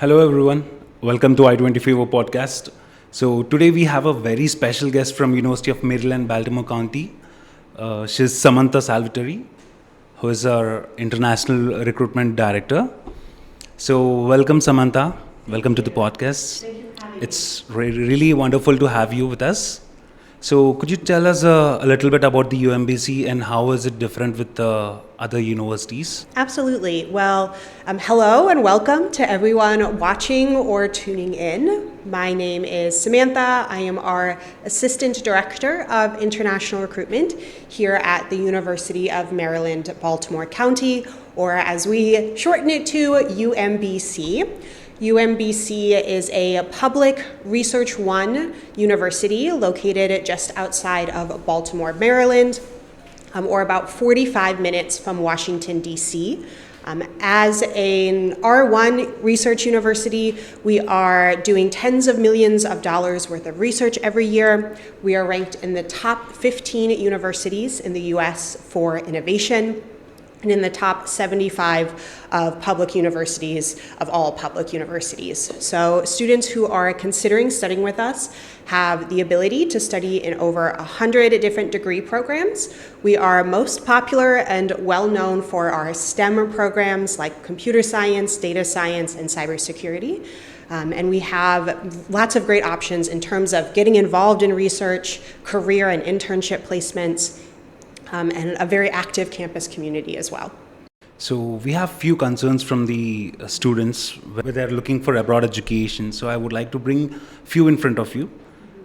Hello, everyone. Welcome to I-20 podcast. So today we have a very special guest from University of Maryland, Baltimore County. She's Samantha Salvatori, who is our International Recruitment Director. So welcome, Samantha. Welcome to the podcast. Thank you for having me. It's really wonderful to have you with us. So could you tell us a little bit about the UMBC and how is it different with the other universities? Absolutely. Well, hello and welcome to everyone watching or tuning in. My name is Samantha. I am our Assistant Director of International Recruitment here at the University of Maryland, Baltimore County, or as we shorten it to, UMBC. UMBC is a public Research One university located just outside of Baltimore, Maryland, or about 45 minutes from Washington, D.C. As an R1 research university, we are doing tens of millions of dollars worth of research every year. We are ranked in the top 15 universities in the U.S. for innovation, and in the top 75 of public universities, of all public universities. So students who are considering studying with us have the ability to study in over 100 different degree programs. We are most popular and well known for our STEM programs like computer science, data science, and cybersecurity. And we have lots of great options in terms of getting involved in research, career and internship placements, and a very active campus community as well. So we have few concerns from the students where they're looking for abroad education. So I would like to bring few in front of you.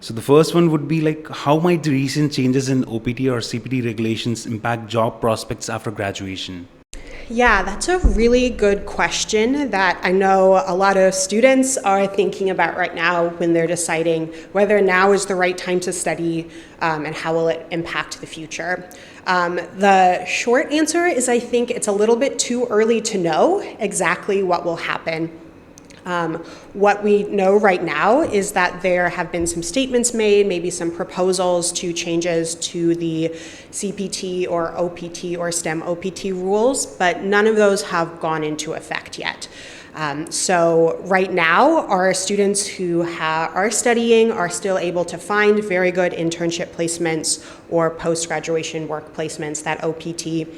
So the first one would be like, how might the recent changes in OPT or CPT regulations impact job prospects after graduation? Yeah, that's a really good question that I know a lot of students are thinking about right now when they're deciding whether now is the right time to study and how will it impact the future. The short answer is I think it's a little bit too early to know exactly what will happen. What we know right now is that there have been some statements made, maybe some proposals to changes to the CPT or OPT or STEM OPT rules, but none of those have gone into effect yet. So right now, our students who are studying are still able to find very good internship placements or post-graduation work placements, that OPT,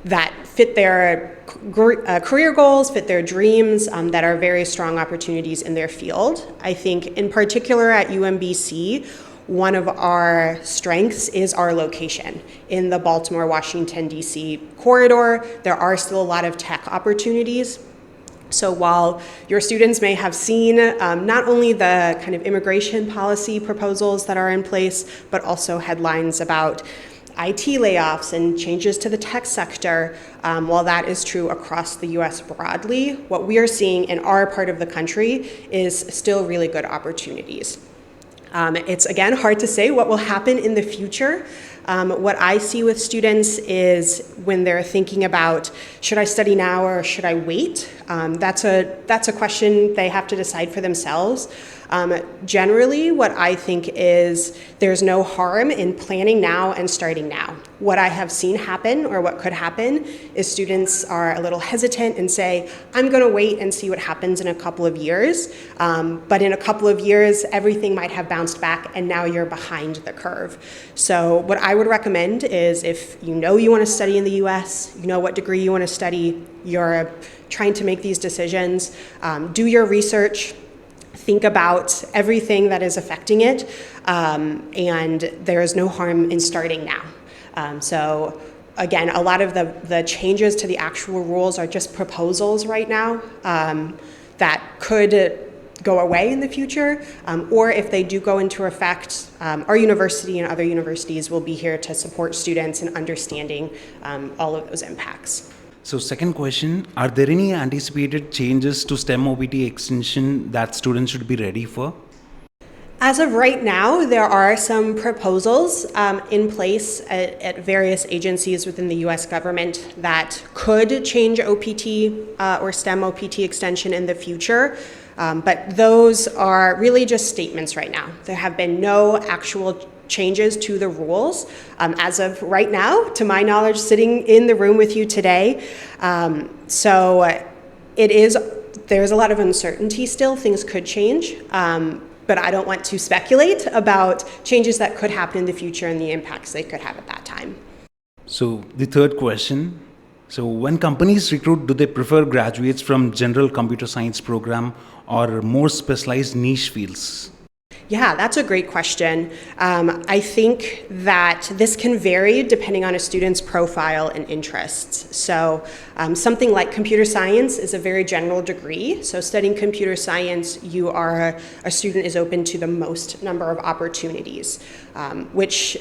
that fit their career goals, fit their dreams, that are very strong opportunities in their field. I think in particular at UMBC, one of our strengths is our location. In the Baltimore, Washington, D.C. corridor, there are still a lot of tech opportunities. So while your students may have seen not only the kind of immigration policy proposals that are in place, but also headlines about IT layoffs and changes to the tech sector, while that is true across the U.S. broadly, what we are seeing in our part of the country is still really good opportunities. It's, again, hard to say what will happen in the future. What I see with students is when they're thinking about, should I study now or should I wait? That's a question they have to decide for themselves. Generally, what I think is there's no harm in planning now and starting now. What I have seen happen, or what could happen, is students are a little hesitant and say, I'm going to wait and see what happens in a couple of years. But in a couple of years, everything might have bounced back and now you're behind the curve. So what I would recommend is if you know you want to study in the US, you know what degree you want to study, you're trying to make these decisions, do your research, think about everything that is affecting it, and there is no harm in starting now. So again, a lot of the changes to the actual rules are just proposals right now that could go away in the future, or if they do go into effect, our university and other universities will be here to support students in understanding all of those impacts. So second question, are there any anticipated changes to STEM OPT extension that students should be ready for? As of right now, there are some proposals in place at various agencies within the U.S. government that could change OPT or STEM OPT extension in the future. But those are really just statements right now. There have been no actual changes to the rules as of right now, to my knowledge, sitting in the room with you today. So it is there's a lot of uncertainty still. Things could change, but I don't want to speculate about changes that could happen in the future and the impacts they could have at that time. So the third question, so when companies recruit, do they prefer graduates from general computer science program or more specialized niche fields? Yeah, that's a great question. I think that this can vary depending on a student's profile and interests. So something like computer science is a very general degree. So studying computer science, a student is open to the most number of opportunities, which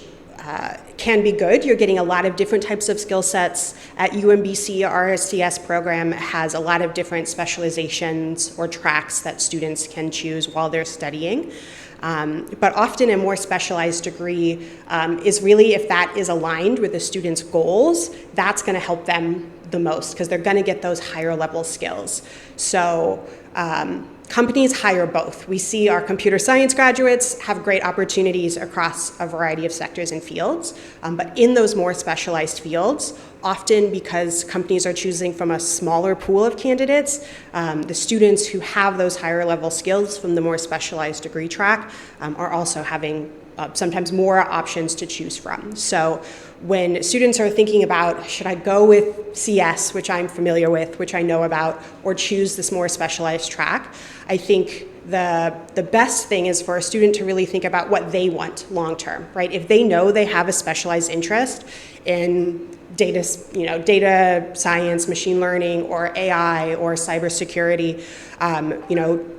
can be good. You're getting a lot of different types of skill sets. At UMBC, our CS program has a lot of different specializations or tracks that students can choose while they're studying. But often a more specialized degree is really, if that is aligned with the student's goals, that's going to help them the most because they're going to get those higher level skills. So companies hire both. We see our computer science graduates have great opportunities across a variety of sectors and fields, but in those more specialized fields, often because companies are choosing from a smaller pool of candidates, the students who have those higher level skills from the more specialized degree track are also having sometimes more options to choose from. So when students are thinking about, should I go with CS, which I'm familiar with, which I know about, or choose this more specialized track, I think the best thing is for a student to really think about what they want long term, right? If they know they have a specialized interest in data science, machine learning, or AI, or cybersecurity,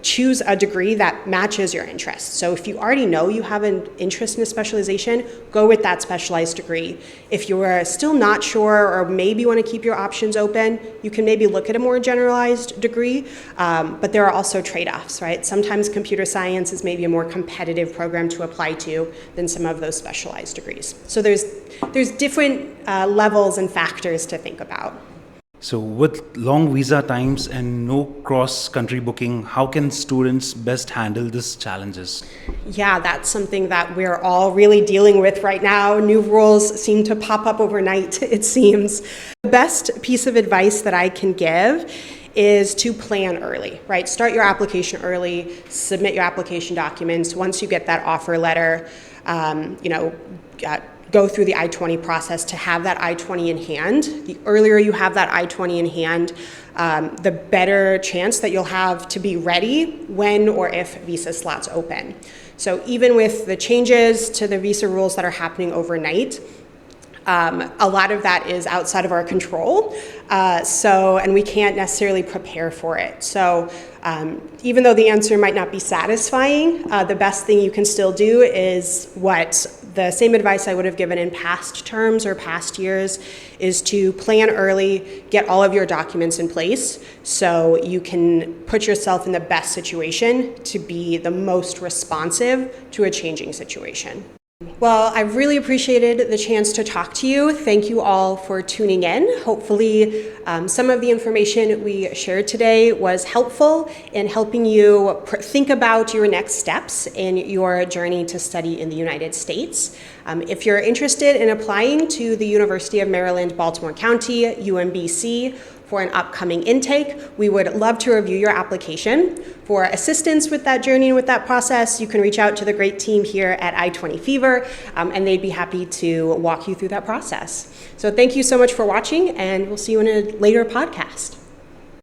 choose a degree that matches your interests. So if you already know you have an interest in a specialization, go with that specialized degree. If you're still not sure or maybe want to keep your options open, you can maybe look at a more generalized degree, but there are also trade-offs, right? Sometimes computer science is maybe a more competitive program to apply to than some of those specialized degrees. So there's different levels and factors to think about. So with long visa times and no cross-country booking, how can students best handle these challenges? Yeah, that's something that we're all really dealing with right now. New rules seem to pop up overnight, it seems. The best piece of advice that I can give is to plan early, right? Start your application early, submit your application documents. Once you get that offer letter, go through the I-20 process to have that I-20 in hand. The earlier you have that I-20 in hand, the better chance that you'll have to be ready when or if visa slots open. So even with the changes to the visa rules that are happening overnight, a lot of that is outside of our control, and we can't necessarily prepare for it. So even though the answer might not be satisfying, the best thing you can still do is the same advice I would have given in past terms or past years is to plan early, get all of your documents in place so you can put yourself in the best situation to be the most responsive to a changing situation. Well, I've really appreciated the chance to talk to you. Thank you all for tuning in. Hopefully, some of the information we shared today was helpful in helping you think about your next steps in your journey to study in the United States. If you're interested in applying to the University of Maryland, Baltimore County, UMBC, for an upcoming intake, we would love to review your application. For assistance with that journey and with that process, you can reach out to the great team here at I-20 Fever, and they'd be happy to walk you through that process. So thank you so much for watching, and we'll see you in a later podcast.